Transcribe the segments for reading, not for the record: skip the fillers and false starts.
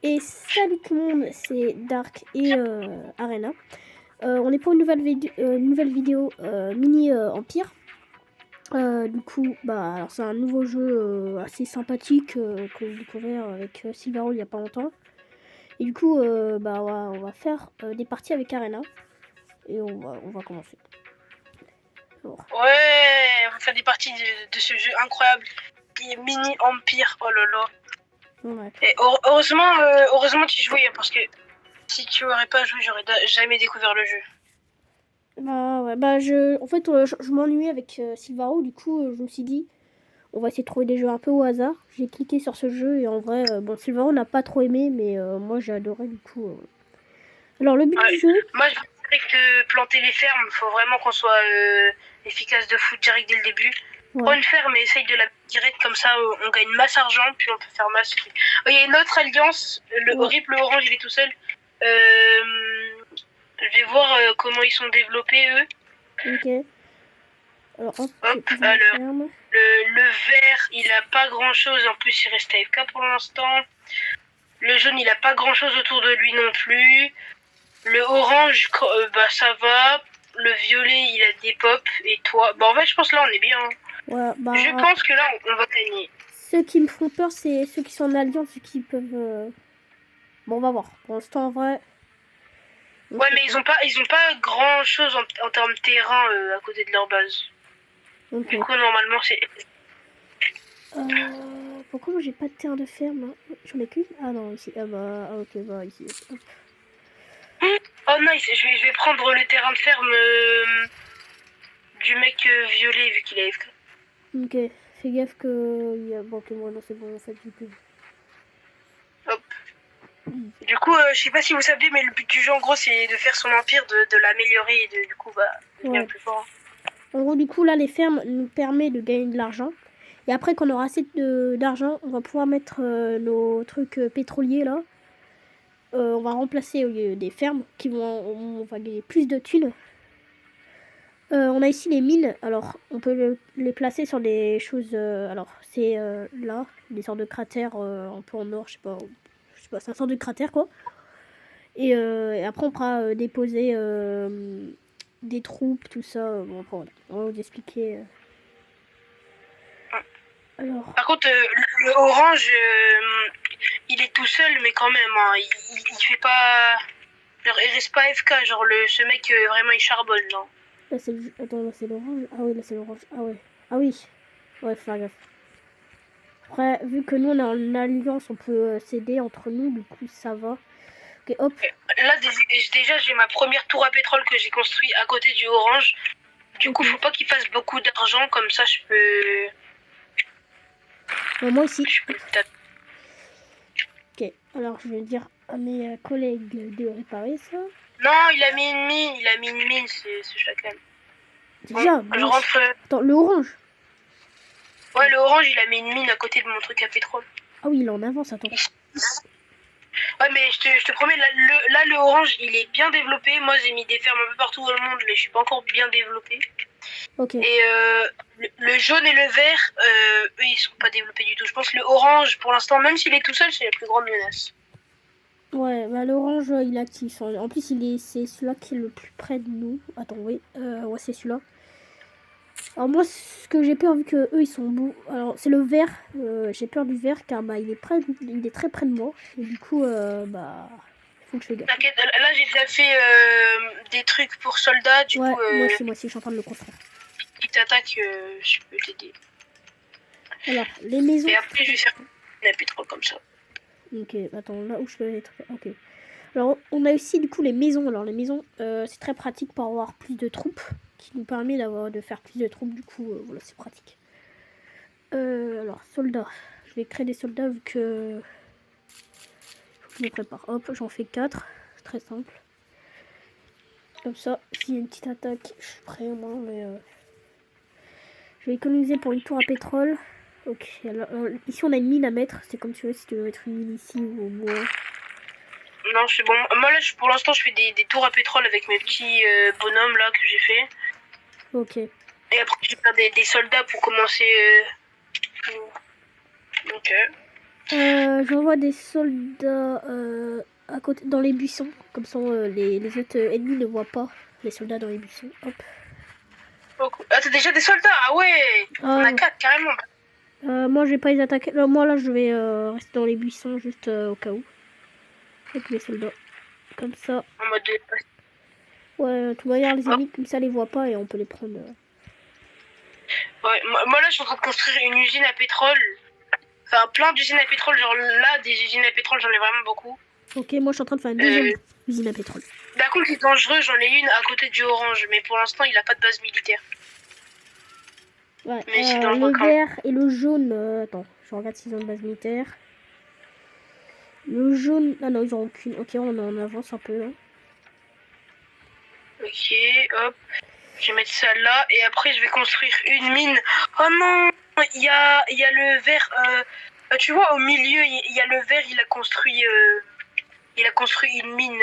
Et salut tout le monde, c'est Dark et Arena. On est pour une nouvelle vidéo mini Empire. Du coup, alors c'est un nouveau jeu assez sympathique que j'ai découvert avec Silvero il y a pas longtemps. Et du coup, on va faire des parties avec Arena. Et on va commencer. Alors. Ouais, on va faire des parties de ce jeu incroyable qui est mini Empire. Oh là là. Ouais. Et heureusement tu jouais parce que si tu aurais pas joué, j'aurais jamais découvert le jeu. En fait, je m'ennuyais avec Silvaro, du coup, je me suis dit, on va essayer de trouver des jeux un peu au hasard. J'ai cliqué sur ce jeu et en vrai, Silvaro n'a pas trop aimé, mais moi j'ai adoré, du coup. Alors, le but du jeu. Moi, je dirais que planter les fermes, faut vraiment qu'on soit efficace de foot direct dès le début. Ouais. Prends une ferme et essaye de la direct, comme ça on gagne masse argent, puis on peut faire masse. Oh, il y a une autre alliance, le horrible orange, il est tout seul. Je vais voir comment ils sont développés, eux. Ok. Alors, hop, le vert, il a pas grand chose, en plus il reste AFK pour l'instant. Le jaune, il a pas grand chose autour de lui non plus. Le orange, ça va. Le violet, il a des pops. Et toi, en fait, je pense que là, on est bien. Ouais, je pense que là, on va gagner. Ceux qui me font peur, c'est ceux qui sont en alliance, ceux qui peuvent... Bon, on va voir. Pour l'instant, en vrai... Ouais, mais ils ont pas grand chose en termes de terrain à côté de leur base. Okay. Du coup, normalement, c'est... Pourquoi moi j'ai pas de terre de ferme? J'en ai qu'une? Ah non, ici. Ok, ici. Hop. Oh nice, je vais prendre le terrain de ferme du mec violet vu qu'il a AFK. Ok, fais gaffe que... Bon, ok, moi, non, c'est bon, en fait, du coup. Hop. Du coup, je sais pas si vous savez, mais le but du jeu, en gros, c'est de faire son empire, de l'améliorer et du coup, devenir plus fort. En gros, du coup, là, les fermes nous permettent de gagner de l'argent. Et après qu'on aura assez d'argent, on va pouvoir mettre nos trucs pétroliers, là. On va remplacer des fermes qui on va gagner plus de thunes. On a ici les mines. Alors, on peut les placer sur des choses... alors, c'est là, des sortes de cratères un peu en or, je sais pas, c'est un sort de cratère, quoi. Et après, on pourra déposer des troupes, tout ça. Bon, après, voilà. On va vous expliquer. Alors... Par contre, le orange, il est tout seul, mais quand même, hein, il fait pas... Genre, il reste pas FK, genre, ce mec, vraiment, il charbonne, non. Là, c'est attends, là, c'est l'orange. Ah oui, là, c'est l'orange. Ah ouais. Ah oui. Ouais, faut faire gaffe. Après, vu que nous, on est en alliance, on peut s'aider entre nous, du coup, ça va. Ok, hop. Là, déjà, j'ai ma première tour à pétrole que j'ai construite à côté du orange. Du coup, faut pas qu'il fasse beaucoup d'argent, comme ça, je peux... Moi aussi. Ok, alors je vais dire à mes collègues de réparer ça. Non, il a mis une mine, ce chacal. Déjà, bon, je rentre... Attends, le orange. Ouais, le orange, il a mis une mine à côté de mon truc à pétrole. Ah oui, il est en avance, attends. Ouais, mais je te promets, là, le orange, il est bien développé. Moi, j'ai mis des fermes un peu partout dans le monde, mais je suis pas encore bien développé. Ok. Et le jaune et le vert, eux, ils sont pas développés du tout. Je pense que le orange, pour l'instant, même s'il est tout seul, c'est la plus grande menace. Ouais, l'orange, il est actif. En plus, c'est celui-là qui est le plus près de nous. Attends, oui. Ouais, c'est celui-là. Alors moi, ce que j'ai peur, vu que eux ils sont beaux. Alors c'est le vert. J'ai peur du vert car il est très près de moi. Et du coup, faut que je fasse gaffe. T'inquiète, là j'ai déjà fait des trucs pour soldats. Du coup, moi aussi, je suis en train de le construire. Si t'attaques, je peux t'aider. Alors les maisons. Et après, je vais faire un pétrole comme ça. Ok, attends, là où je peux être. Ok. Alors on a aussi du coup les maisons. Alors les maisons, c'est très pratique pour avoir plus de troupes, qui nous permet de faire plus de troupes. Du coup, voilà, c'est pratique. Alors soldats, je vais créer des soldats vu que je me prépare. Hop, j'en fais 4, c'est très simple. Comme ça, s'il y a une petite attaque, je suis prêt moi, mais je vais économiser pour une tour à pétrole. Ok, alors, ici on a une mine à mettre, c'est comme tu veux, si tu veux mettre une mine ici ou au moins. Non, c'est bon. Moi là, pour l'instant, je fais des tours à pétrole avec mes petits bonhommes là que j'ai fait. Ok. Et après, je vais faire des soldats pour commencer. Ok. J'envoie des soldats à côté, dans les buissons. Comme ça, les autres ennemis ne voient pas les soldats dans les buissons. Hop. Ah, t'as déjà des soldats? Ah ouais! On a 4 carrément. Moi, je vais pas les attaquer. Moi, là, je vais rester dans les buissons juste au cas où. Avec les soldats. Comme ça. En mode de... Ouais, tout manière, les ennemis, comme ça, les voient pas et on peut les prendre. Ouais, moi là, je suis en train de construire une usine à pétrole. Enfin, plein d'usines à pétrole. Genre là, des usines à pétrole, j'en ai vraiment beaucoup. Ok, moi, je suis en train de faire une deuxième usine à pétrole. D'un coup, c'est dangereux. J'en ai une à côté du orange. Mais pour l'instant, il a pas de base militaire. Ouais, mais c'est dangereux le quand même. vert et le jaune. Attends, je regarde s'ils ont une base militaire. Le jaune. Ah non, ils ont aucune. Ok, on en avance un peu là. Ok, hop. Je vais mettre ça là. Et après, je vais construire une mine. Oh non! Il y a le vert. Tu vois, au milieu, il y a le vert. Il a construit une mine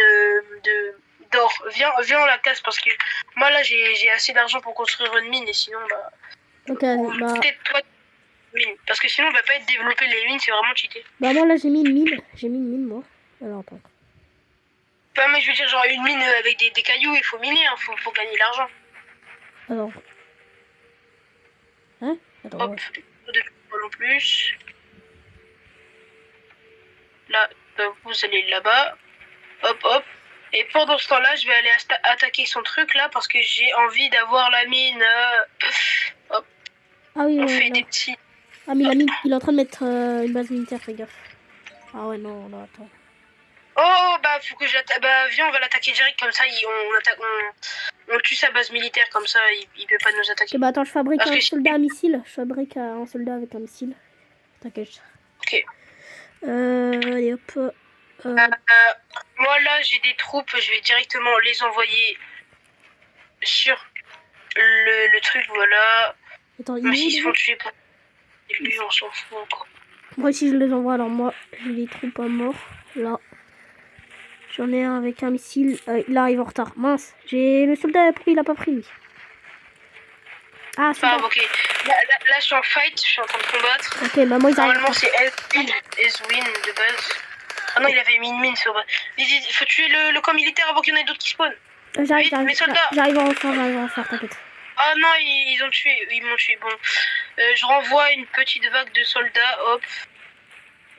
d'or. Viens, on la casse parce que moi là, j'ai assez d'argent pour construire une mine. Et sinon, bah. Ok, bah. Peut-être toi, mine. Parce que sinon, on va pas être développé les mines. C'est vraiment cheaté. Bah, moi là, j'ai mis une mine. J'ai mis une mine, moi. Alors, attends. Pas, mais je veux dire, genre une mine avec des cailloux. Il faut miner. Hein, faut gagner l'argent. Alors. Hein? Attends. Hop, de pétrole en plus. Là, vous allez là-bas. Hop, hop. Et pendant ce temps-là, je vais aller attaquer son truc là parce que j'ai envie d'avoir la mine. Hop. Ah oui, on ouais, fait non. des petits. Ah, mais la mine, il est en train de mettre une base militaire, fais gaffe. Ah ouais, non, là, attends. Oh, bah, faut que j'attaque. Bah, viens, on va l'attaquer direct comme ça. On tue sa base militaire comme ça. Il peut pas nous attaquer. Ok, bah attends, je fabrique un soldat à missile. Je fabrique un soldat avec un missile. T'inquiète. Ok. Allez hop. Moi là, j'ai des troupes. Je vais directement les envoyer sur le truc. Voilà. Attends, même s'ils se font tuer par lui, on s'en fout encore. Moi aussi, je les envoie. Alors, moi, j'ai des troupes à mort. Là. J'en ai un avec un missile. Il arrive en retard. Mince. J'ai le soldat a pris, il a pas pris lui. Ah, Ah, ok. Là, je suis en fight, je suis en train de combattre. Ok, bah moi, ils arrivent. Normalement, c'est Ezwin de base. Ah non, il avait mis une mine sur base. Il faut tuer le camp militaire avant qu'il y en ait d'autres qui spawnent. J'arrive à en faire, t'inquiète. Ah non, ils m'ont tué. Bon, je renvoie une petite vague de soldats, hop.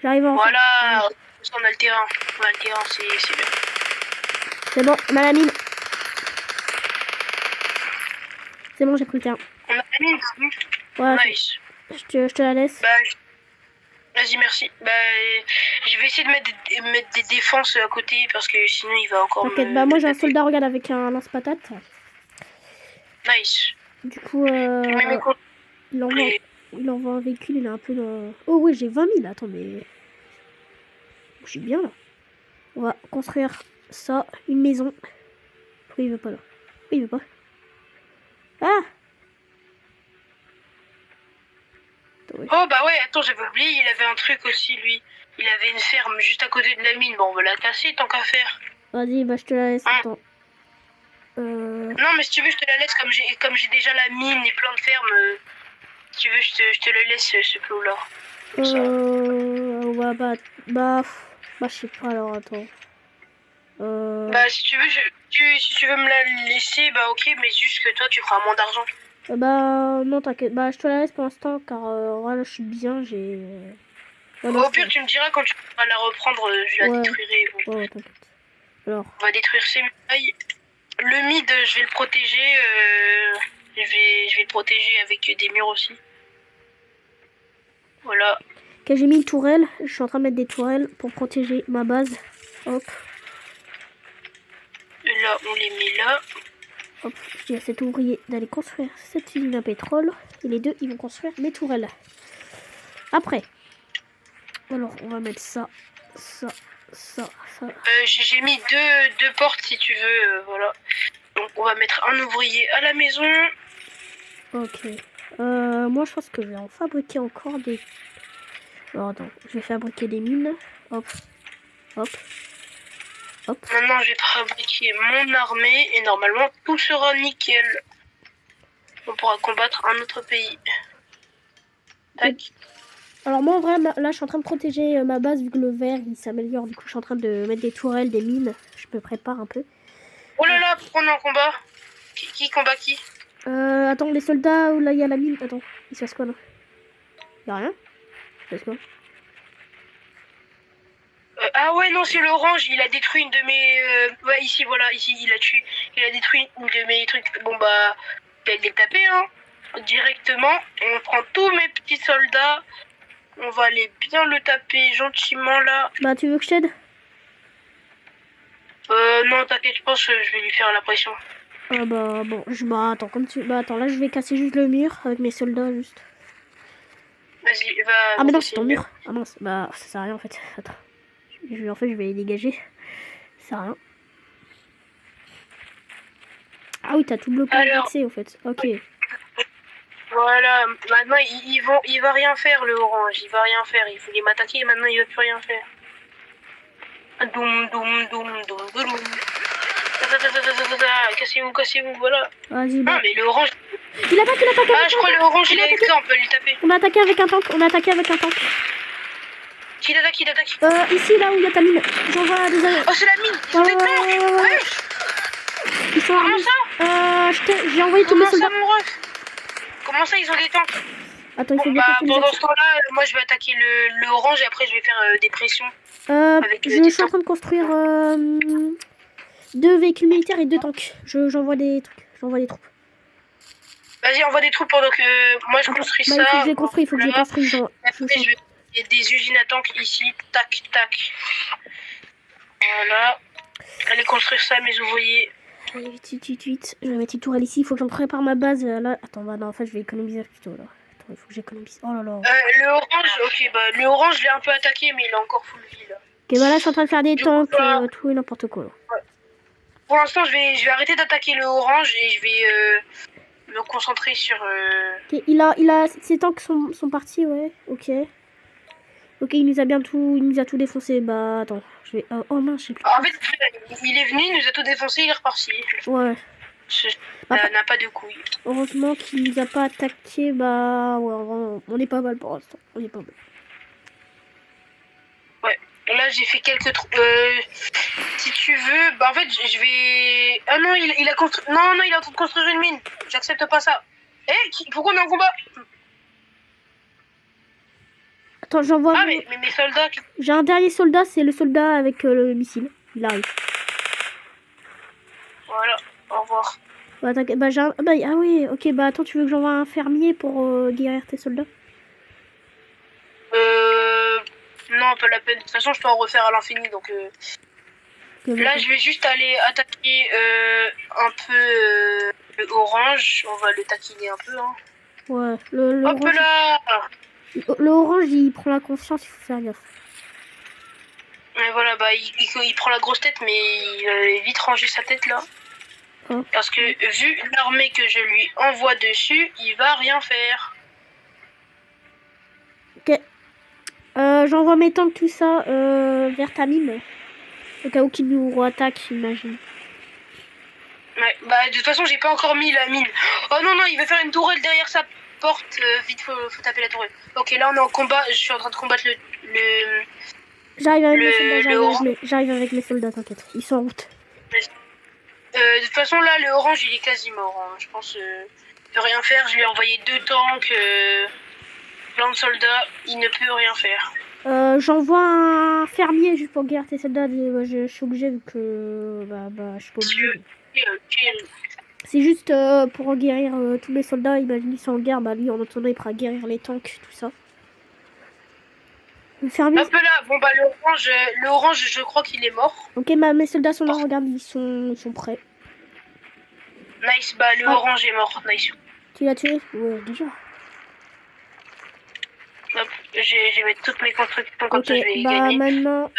J'arrive à en faire. Voilà, on a le terrain. C'est bien. C'est bon, on a la mine. C'est bon, j'ai pris le terrain. On a la mine, c'est bon. Ouais, nice. Je te la laisse. Bah, vas-y, merci. Bah, je vais essayer de mettre des défenses à côté parce que sinon il va encore. T'inquiète, bah moi j'ai un soldat, regarde, avec un lance-patate. Nice. Du coup, il envoie un véhicule, il est un peu dans... Oh oui, j'ai 20 000, attends, mais... Je suis bien là. On va construire ça, une maison. Pourquoi il veut pas là? Pourquoi il veut pas? Ah! Oh bah ouais, attends, j'avais oublié, il avait un truc aussi, lui. Il avait une ferme juste à côté de la mine. Bon, on va la casser tant qu'à faire. Vas-y, bah je te la laisse, attends. Non, mais si tu veux, je te la laisse comme j'ai déjà la mine et plein de fermes. Si tu veux, je te le laisse, ce plot-là. Ouais, bah, je sais pas, alors, attends. Bah, si tu veux, si tu veux me la laisser, bah ok, mais juste que toi, tu feras moins d'argent. Bah, non, t'inquiète. Bah, je te la laisse pour l'instant, car voilà, je suis bien, j'ai... Voilà, au pire, tu me diras quand tu vas la reprendre, je la détruirai. Bon. Ouais, t'inquiète. Alors. On va détruire ces murailles. Le mid, je vais le protéger. Je vais le protéger avec des murs aussi. Voilà. Ok, j'ai mis une tourelle. Je suis en train de mettre des tourelles pour protéger ma base. Hop. Et là, on les met là. Hop, je dis à cet ouvrier d'aller construire cette usine à pétrole. Et les deux, ils vont construire mes tourelles. Après. Alors, on va mettre ça. J'ai mis deux portes si tu veux. Voilà. Donc, on va mettre un ouvrier à la maison. Ok. Moi, je pense que je vais en fabriquer encore des... Alors, attends. Je vais fabriquer des mines. Hop. Maintenant, je vais fabriquer mon armée et normalement, tout sera nickel. On pourra combattre un autre pays. Tac. Alors moi en vrai, là je suis en train de protéger ma base vu que le vert il s'améliore. Du coup je suis en train de mettre des tourelles, des mines. Je me prépare un peu. Oh là là, on est en combat. Qui combat qui? Attends, les soldats, où là il y a la mine. Attends, il se passe quoi là? Y'a rien? Il se passe quoi? Ah ouais, non, c'est l'orange. Il a détruit une de mes... Ouais, ici, voilà, ici, il a tué. Il a détruit une de mes trucs. Bon bah, il les taper, hein. Directement, on prend tous mes petits soldats. On va aller bien le taper gentiment là. Bah tu veux que je t'aide? Non, t'inquiète, je pense que je vais lui faire la pression. Bah bon, bah attends, comme tu... Bah attends, là je vais casser juste le mur avec mes soldats juste. Vas-y, va. Ah mais non, c'est ton mur. Ah mince, bah ça sert à rien en fait. Attends. En fait, je vais les dégager. Ça sert à rien. Ah oui, t'as tout bloqué l'accès en fait. Ok. Voilà, maintenant il va rien faire le orange, il va rien faire, il voulait m'attaquer et maintenant il va plus rien faire. Doum doum doum doum doum. Cassez-vous, voilà. Vas-y, bah. Ah mais le orange. Il attaque. Ah je crois le orange il est avec ça, on peut lui taper. On a attaqué avec un tank, Qui l'attaque? Ici là où il y a ta mine. J'envoie des avions. Oh c'est la mine. Ouais. Ils sont comment ça? J'ai envoyé tous mes soldats. Comment ça ils ont des tanks? Attends, il faut bien pendant ce temps-là, moi je vais attaquer le orange et après je vais faire des pressions. Je suis en train de construire 2 véhicules militaires et 2 tanks. J'envoie des trucs, j'envoie des troupes. Vas-y, envoie des troupes pendant que moi je construis ça. Il faut que je les construise, Après, il y a des usines à tanks ici. Tac, tac. Voilà. Allez construire ça, mes ouvriers. Allez, vite. Je vais mettre une tourelle ici. Il faut que j'en prépare ma base. Là. Attends, bah non, en fait, je vais économiser plutôt là. Attends, il faut que j'économise. Oh là là. Le orange, ok, bah le orange, je l'ai un peu attaqué, mais il a encore full vie là. Ok, bah là, je suis en train de faire des tanks, tout et n'importe quoi. Là. Ouais. Pour l'instant, je vais arrêter d'attaquer le orange et je vais me concentrer sur. Ok, ces tanks sont partis, ouais. Ok. Ok, il nous a tout défoncé. Bah attends, je vais. Oh mince, je sais plus. En fait, il est venu, il nous a tout défoncé, il est reparti. Ouais. N'a pas de couilles. Heureusement qu'il nous a pas attaqué. Bah ouais, on est pas mal pour l'instant. On est pas mal. Ouais. Là, j'ai fait quelques trous. Si tu veux, bah en fait, je vais. Ah non, il a construit. Non, il est en train de construire une mine. J'accepte pas ça. Pourquoi on est en combat? Attends, j'envoie. Ah, mais mes soldats. J'ai un dernier soldat, c'est le soldat avec le missile. Il arrive. Voilà, au revoir. Bah, ah oui, ok, bah attends, tu veux que j'envoie un fermier pour guérir tes soldats? Non, pas la peine. De toute façon, je peux en refaire à l'infini, donc. Là, je vais juste aller attaquer un peu le orange. On va le taquiner un peu, hein. Ouais, Hop là! Le orange, il prend la confiance, il faut faire gaffe. Et voilà, bah il prend la grosse tête, mais il va vite ranger sa tête là. Oh. Parce que vu l'armée que je lui envoie dessus, il va rien faire. Ok. J'envoie mes tanks, tout ça, vers ta mine. Au cas où qu'il nous attaque, imagine. Ouais, bah de toute façon, j'ai pas encore mis la mine. Oh non, il va faire une tourelle derrière sa porte. Vite, faut taper la tourelle. Ok, là on est en combat. Je suis en train de combattre le... J'arrive avec mes soldats, t'inquiète. Ils sont en route. De toute façon, là, le orange, il est quasi mort. Hein. Je pense il peut rien faire. Je lui ai envoyé 2 tanks, plein de soldats. Il ne peut rien faire. J'envoie un fermier juste pour guérir tes soldats. Je suis obligé vu que... Bah, je suis pas obligé. C'est juste pour guérir tous mes soldats. Imagine, ils sont en guerre. Bah, lui, en attendant, il pourra guérir les tanks, tout ça. Le fermier... Hop là, bon bah le orange, je crois qu'il est mort. Ok, mes soldats sont là, regarde, ils sont prêts. Nice, bah le orange est mort, nice. Tu l'as tué? Ouais, déjà. Hop, je vais mettre toutes mes constructions comme ça je vais gagner. Maintenant...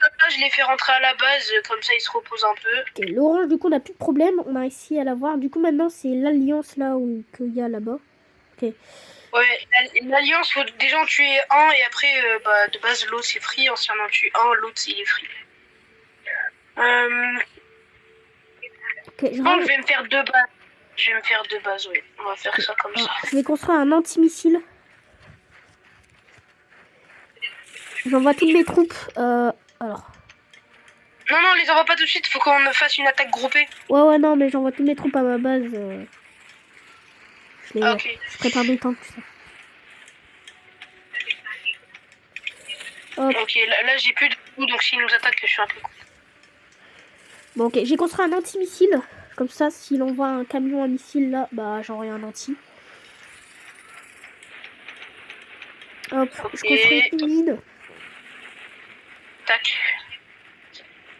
Là, je l'ai fait rentrer à la base, comme ça il se repose un peu. Ok, l'orange, du coup, on n'a plus de problème, on a réussi à l'avoir. Du coup, maintenant, c'est l'alliance là qu'il y a là-bas. Ok. Ouais, l'alliance, faut déjà en tuer un et après, de base, l'autre c'est free. Si on en tue un, l'autre il est free. Okay, je vais me faire 2 bases. Je vais me faire 2 bases, oui. On va faire ça comme ça. Je vais construire un anti-missile. J'envoie toutes mes troupes. Alors. Non, les envoie pas tout de suite, faut qu'on fasse une attaque groupée. Ouais, non, mais j'envoie toutes mes troupes à ma base. Ok. Je prépare mes tanks, tout ça. Hop. Ok, là j'ai plus de coups, donc s'ils nous attaquent, je suis un peu con. Bon, ok, j'ai construit un anti-missile. Comme ça, s'il envoie un camion à missile là, bah j'aurai un anti. Hop, Ok. je construis une mine. Tac.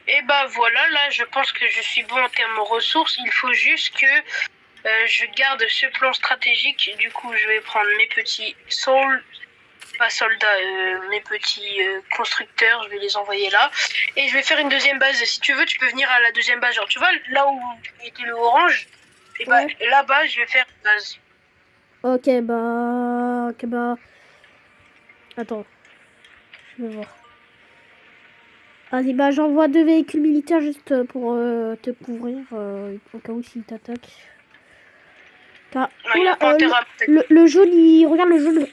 Et bah voilà, là je pense que je suis bon en termes ressources. Il faut juste que je garde ce plan stratégique. Du coup, je vais prendre mes petits mes petits constructeurs. Je vais les envoyer là. Et je vais faire une deuxième base. Si tu veux, tu peux venir à la deuxième base. Genre, tu vois, là où était le orange, et bah là-bas, je vais faire une base. Ok, bah... Attends. Je vais voir. Vas-y, bah j'envoie 2 véhicules militaires juste pour te couvrir au cas où s'ils t'attaquent. Car, Ouais, oula, le jaune, regarde le jaune,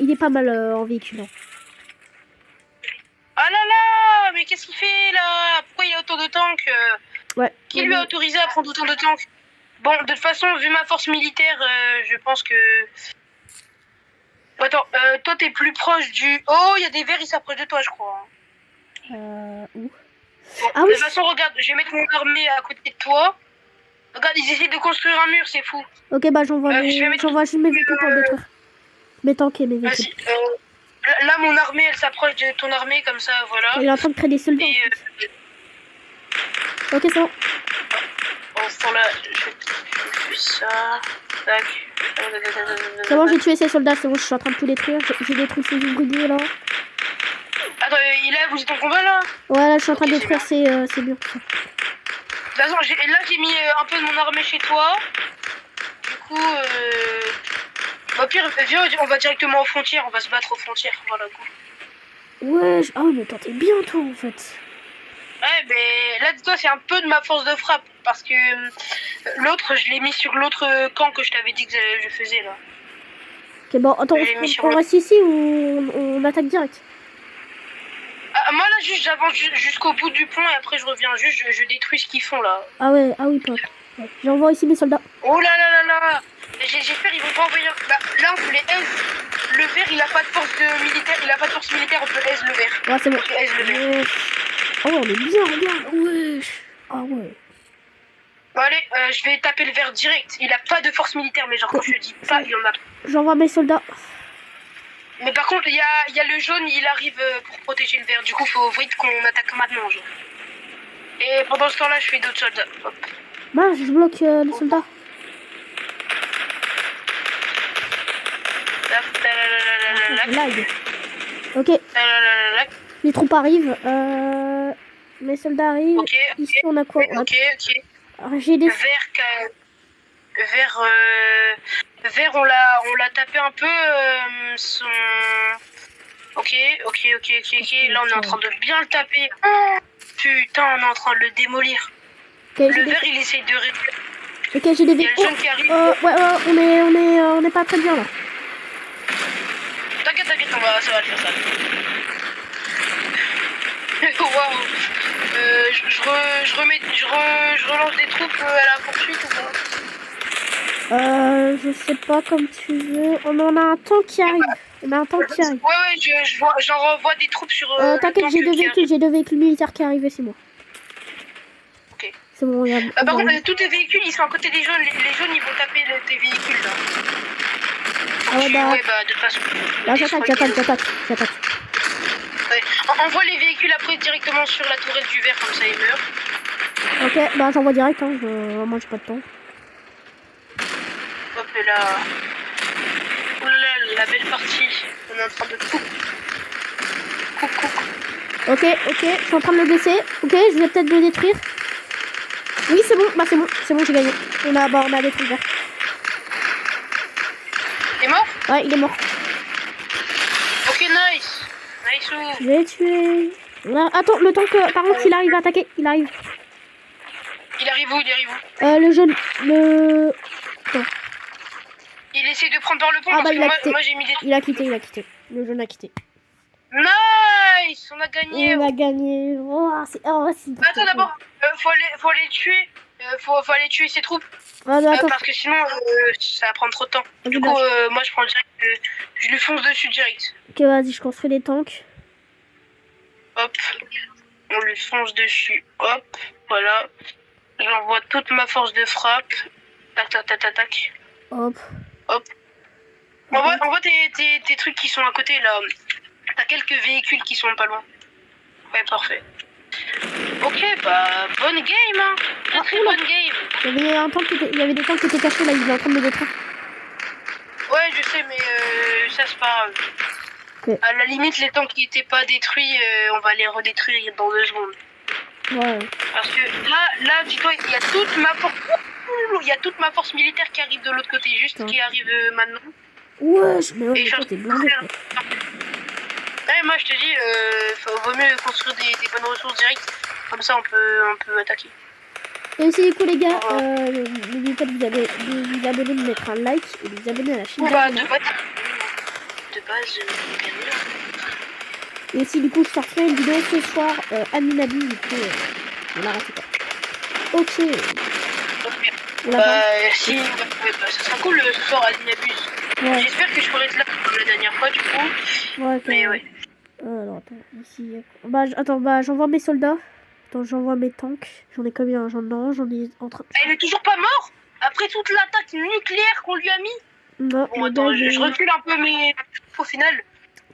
il est pas mal en véhicule. Hein. Ah là là, mais qu'est-ce qu'il fait là? Pourquoi il a autant de tanks? Ouais. Qui lui a autorisé à prendre autant de tanks? Bon, de toute façon, vu ma force militaire, je pense que... Attends, toi t'es plus proche du... Oh, il y a des verts, ils s'approchent de toi, je crois. Où Bon, ah, de oui. toute façon, regarde, je vais mettre mon armée à côté de toi. Regarde, ils essaient de construire un mur, c'est fou. Ok, bah j'envoie juste mes véhicules pour le détruire. Mes tanks et mes véhicules. Vas-y, là, mon armée, elle s'approche de ton armée, comme ça, voilà. Il est en train de créer des soldats. Et, ok, c'est bon. En ce temps-là, je fais ça. Tac. C'est bon, j'ai tué ces soldats, c'est bon, je suis en train de tout détruire. J'ai détruit ces ouvriers là. Attends, vous êtes en combat là? Ouais, là je suis en train de détruire ces murs. De toute façon, là j'ai mis un peu de mon armée chez toi. Du coup, au pire, viens, on va directement aux frontières, on va se battre aux frontières. Voilà, cool. Ouais, ah mais toi t'es bien toi en fait. Ouais, mais là, dis-toi, c'est un peu de ma force de frappe. Parce que l'autre, je l'ai mis sur l'autre camp que je t'avais dit que je faisais là. Ok, bon, attends, on reste ici ou on attaque direct? Moi là, juste j'avance jusqu'au bout du pont et après je reviens juste, je détruis ce qu'ils font là. Ah ouais, ah oui, pas. Ouais. J'envoie ici mes soldats. Oh là là là là! J'espère ils vont pas envoyer. Là, on peut les aise. Le vert, il a pas de force militaire, on peut aise le vert. Ouais, c'est bon. Aise le vert. Oh, on est bien, regarde. Ouais. Ah ouais. Bon, allez, je vais taper le vert direct. Il a pas de force militaire, mais genre, quand je te dis pas, il y en a. J'envoie mes soldats. Mais par contre, il y a le jaune, il arrive pour protéger le vert. Du coup, faut vite qu'on attaque maintenant, genre. Et pendant ce temps-là, je fais d'autres soldats. Hop. Mince, je bloque les soldats. Lag. Ok. Les troupes arrivent. Mes soldats arrivent. Ok. Ici, on a quoi? Ok. J'ai des... Vert, on l'a tapé un peu son... Ok. Là, on est en train de bien le taper. Oh, putain, on est en train de le démolir. Okay, le vert, il essaye de réduire. Ok, j'ai des... Il y a le jaune qui arrive. Ouais, on est pas très bien là. T'inquiète, ça va le faire ça. Waouh. Je relance des troupes à la poursuite ou pas? Je sais pas, comme tu veux. On en a un tank qui arrive. Ouais, j'en renvoie des troupes sur... T'inquiète, j'ai 2 véhicules militaires qui arrivent, c'est moi. Ok. C'est bon, regarde. Par contre, tous tes véhicules, ils sont à côté des jaunes. Les jaunes, ils vont taper tes véhicules, là. De toute façon... Là, j'attaque. Ouais. Envoie les véhicules après directement sur la tourelle du vert, comme ça ils meurent. Ok, bah j'envoie direct, hein. Moi, j'ai pas de temps. Hop là. Oh là là, la belle partie. On est en train de couper. Ok, je suis en train de le blesser. Ok, je vais peut-être le détruire. Oui, c'est bon, j'ai gagné. On a détruit le vert. Il est mort? Ouais, il est mort. Ok, nice. Je l'ai tué. Attends, le tank, par contre, il arrive à attaquer. Il arrive. Il arrive où? Le jaune. Attends. Il essaie de prendre par le pont parce que il a quitté. Moi j'ai mis des... Il a quitté. Le jaune a quitté. Nice, on a gagné. On a gagné. Oh, c'est Attends, d'abord, faut aller tuer. Faut aller tuer ses troupes. Attends. Parce que sinon, ça va prendre trop de temps. Ok, Du coup, moi, je prends direct. Je lui fonce dessus direct. Ok, vas-y, je construis des tanks. Hop. On lui fonce dessus. Hop. Voilà. J'envoie toute ma force de frappe. Tac, tac, tac, tac, tac. Hop. Hop. Envoie tes trucs qui sont à côté, là. T'as quelques véhicules qui sont pas loin. Ouais, parfait. Ok, bah, bonne game, hein. Très bonne game. Il y avait des tanks qui étaient cachés, là, ils est en train de me détruire. Ouais, je sais, mais ça, c'est pas grave. Okay. À la limite, les tanks qui n'étaient pas détruits, on va les redétruire dans 2 secondes. Ouais. Parce que là, dis-toi, il y a toute ma force militaire qui arrive de l'autre côté, juste qui arrive maintenant. Ouais, mais ouais, t'es blindé. Ouais, moi je te dis, vaut mieux construire des bonnes ressources directes, comme ça on peut attaquer. Et aussi du coup les gars, n'oubliez pas de vous abonner, de mettre un like et de vous abonner à la chaîne. De base, et aussi du coup je sortirai une vidéo ce soir à Minabi, du coup on l'a raté pas. Ok. Si, ça sera cool ce soir à Minabi. Ouais. J'espère que je pourrai être là comme la dernière fois du coup. Ouais, mais ouais. Alors attends, ici. J'envoie mes soldats. Attends, j'envoie mes tanks. J'en ai combien? J'en ai en train. Il est toujours pas mort? Après toute l'attaque nucléaire qu'on lui a mis? Non, bon, attends, je recule un peu, mais au final,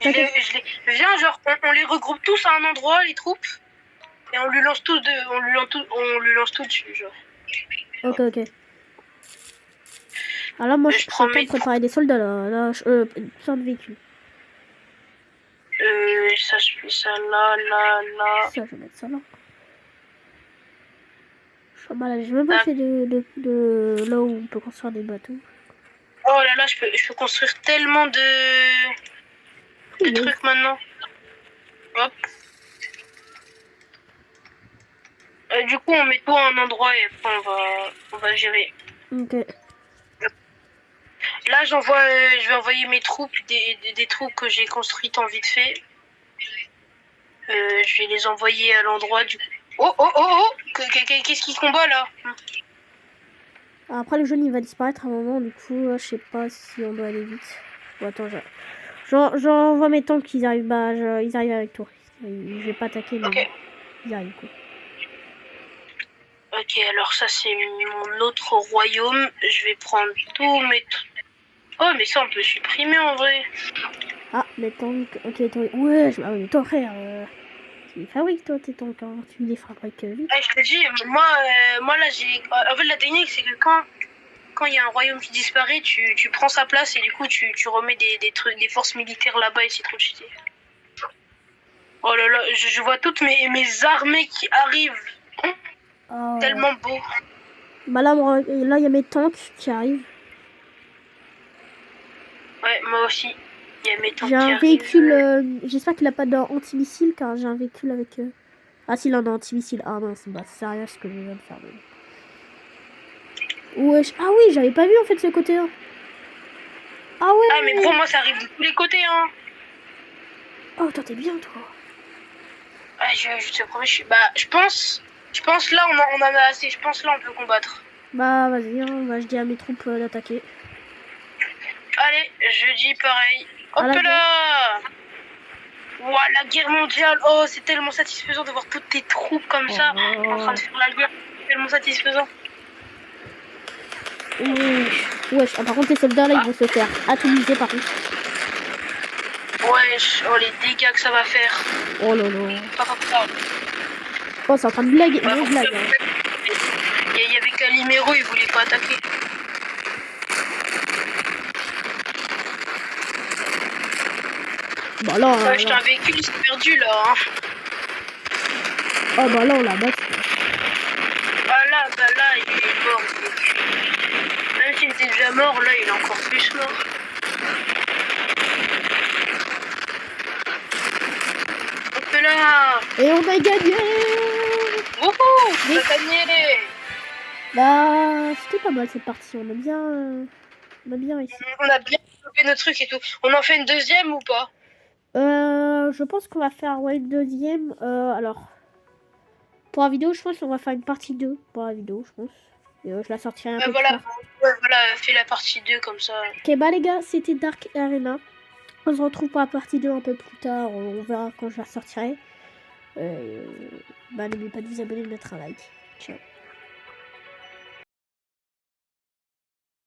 viens, genre, on les regroupe tous à un endroit, les troupes, et on lui lance tout dessus, genre. Ok. Alors là, moi, je suis en train de préparer des soldats, là, plein de véhicules. Ça, je fais ça là. Ça, je vais mettre ça là. J'ai même pas fait de là où on peut construire des bateaux. Oh là là, je peux construire tellement de trucs maintenant. Hop. Du coup, on met tout à un endroit et après on va gérer. Ok. Là, je vais envoyer mes troupes, des troupes que j'ai construites en vite fait. Je vais les envoyer à l'endroit du... Oh qu'est-ce qui combat là? Après le jaune il va disparaître à un moment, du coup je sais pas si on doit aller vite. Bon, attends, j'envoie mes tanks, ils arrivent avec toi. Je vais pas attaquer, mais okay. Ils arrivent quoi. Ok, alors ça c'est mon autre royaume. Je vais prendre tous mes... Oh mais ça on peut supprimer en vrai. Ah, mes tanks, ok, ouais, mais toi frère, tu les fabriques toi tes tanks, hein. Tu les fabriques vite. Je te dis, moi là j'ai... En fait la technique c'est que quand il y a un royaume qui disparaît, tu prends sa place et du coup tu remets des forces militaires là-bas et c'est trop cheaté. Oh là là, je vois toutes mes armées qui arrivent. Oh. Tellement beau. Bah là il y a mes tanks qui arrivent. Ouais, moi aussi. Il y a mes tanks j'ai un véhicule, j'espère qu'il a pas d'antimissile car j'ai un véhicule avec... Ah si, il en a antimissile. Ah mince, bah ça sert à rien ce que je viens de faire. Wesh. Ah oui, j'avais pas vu en fait ce côté-là. Ah ouais. Ah mais pour moi ça arrive de tous les côtés hein. Oh toi t'es bien toi. Ah je te promets, je pense là on en a assez, je pense là on peut combattre. Bah vas-y, hein, je dis à mes troupes d'attaquer. Allez, je dis pareil. Hop là. Ouah, la guerre mondiale. Oh, c'est tellement satisfaisant de voir toutes tes troupes comme ça en train de faire la guerre. C'est tellement satisfaisant. Wesh, par contre les soldats là ils vont se faire atomiser par contre. Wesh, oh les dégâts que ça va faire. Oh là là. Oh c'est en train de blaguer. Il y avait Calimero, il voulait pas attaquer. Bah là, j'ai un véhicule, il s'est perdu là. Hein. Oh bah là on l'a battu. Ah là, il est mort. Même s'il était déjà mort, là il est encore plus mort. Hop là. Et on a gagné. Wouhou, on a gagné. Bah c'était pas mal cette partie, on a bien réussi. On a bien fait nos trucs et tout. On en fait une deuxième ou pas? Je pense qu'on va faire une deuxième. Alors, pour la vidéo, je pense qu'on va faire une partie 2 pour la vidéo, je pense. Et je la sortirai un peu plus tard. Voilà, fais la partie 2 comme ça. Ok, bah les gars, c'était Dark Arena. On se retrouve pour la partie 2 un peu plus tard. On verra quand je la sortirai. Bah, n'oubliez pas de vous abonner et de mettre un like. Ciao.